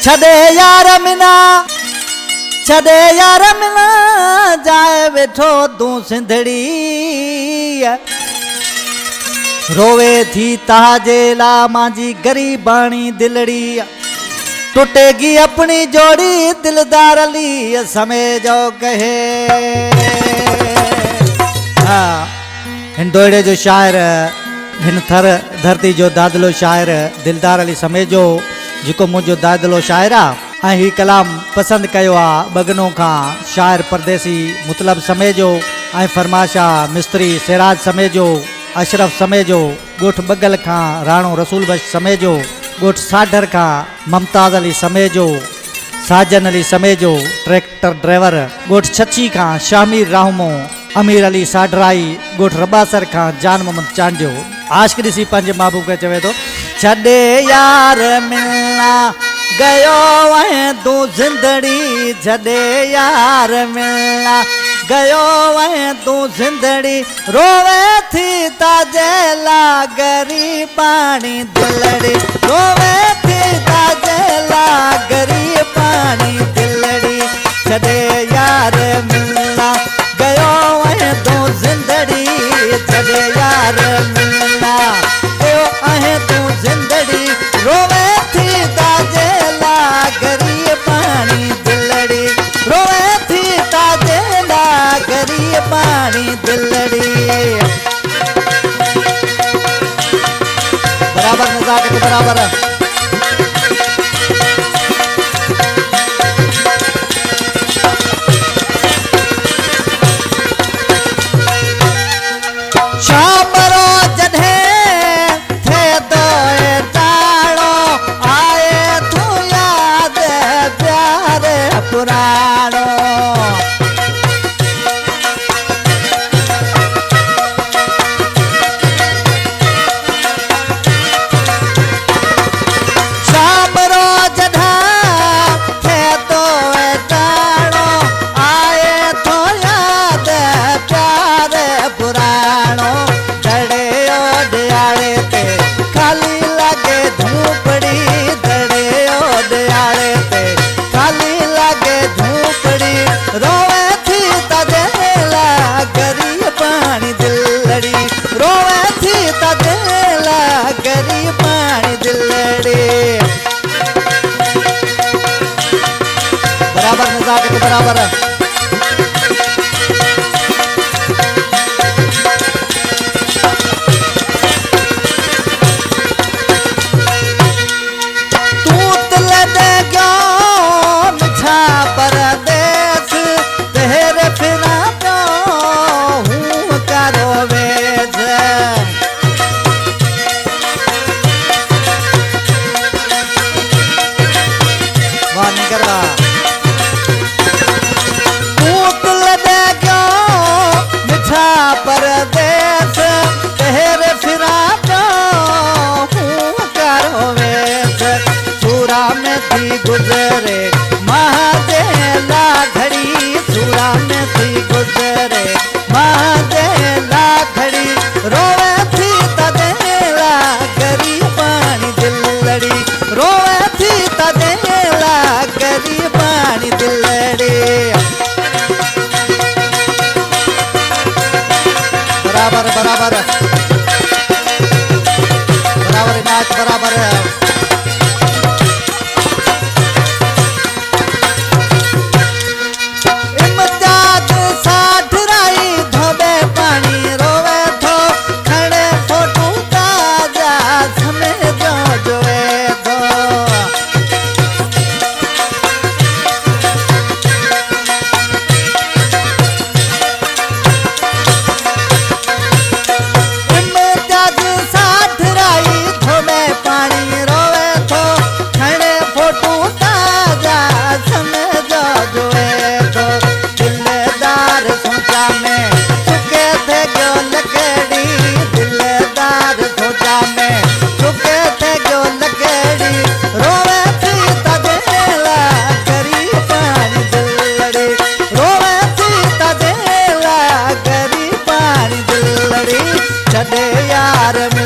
छदे यार मिना जाए बैठो तू सिंधड़ी रोवे थी ताजे ला मांजी गरीबानी दिलड़ी टूटेगी अपनी जोड़ी दिलदार अली समय जो कहे। हाँ हिंदोड़े जो शायर हिन थर धरती जो दादलो शायर दिलदार अली समय जो जिको मुझो दादलो शायर आ ही कलाम पसंद कयो आ बगनों का शायर परदेसी मुतलब समय जो ऐं फरमाशा मिस्त्री सिराज समय जो अशरफ समय जो गोठ बगल का राणो रसूल बख्श समय जो गोठ साडर का ममताज अली समय जो साजन अली समय जो ट्रैक्टर ड्राइवर गोठ छची का शामिर राहमो अमीर अली साडराई गोठ रबासर का जान मोहम्मद चांडियो आशिक ॾिसी पंहिंजे महबूब खे चवे थो छॾे यार मिलना गयो वहीं तू जिंदड़ी छॾे यार मिलना गयो वहीं तू जिंदड़ी रोवे थी ताजे ला गरीबानी दिलड़ी रोवे थी ताजे ला गरीबानी दिलड़ी छॾे यार मिलना गयो वहीं तू जिंदड़ी छॾे यार मिलना गयो वहीं तू जिंदड़ी रोवे थी ताजे ला गरीबानी दिलड़ी रोवे थी ताजे ला गरीबानी दिलड़ी। बराबर नजाकत बराबर शाम रो जॾहिं थे दोए टाणो आए तू याद प्यार पुराणो शाम रो जॾहिं थे दोए टाणो आए तो याद प्यार पुराणो दड़े ओ दयाले ते खाली लगे झूपड़ी दड़े ओ दयाले ते खाली लगे झूपड़ी रोवे थी तदेला गरीबानी दिलड़ी रोवे थी तदेला गरीबानी दिलड़ी। बराबर नजाकत बराबर परदेस तेरे फिरा प्यो हूँ करो वेज वानी करवा तूतल दे क्यों मिठा परदेस तेरे फिरा प्यो हूँ करो वेज सूरा में थी गुजरे महादेला घड़ी सूरा में थी गुजरे महादेला घड़ी रोवे थी तदेला गरीबानी दिलड़ी रोवे थी तदेला गरीबानी दिलड़ी। बराबर बराबर बराबर नाच बराबर पानी रो यार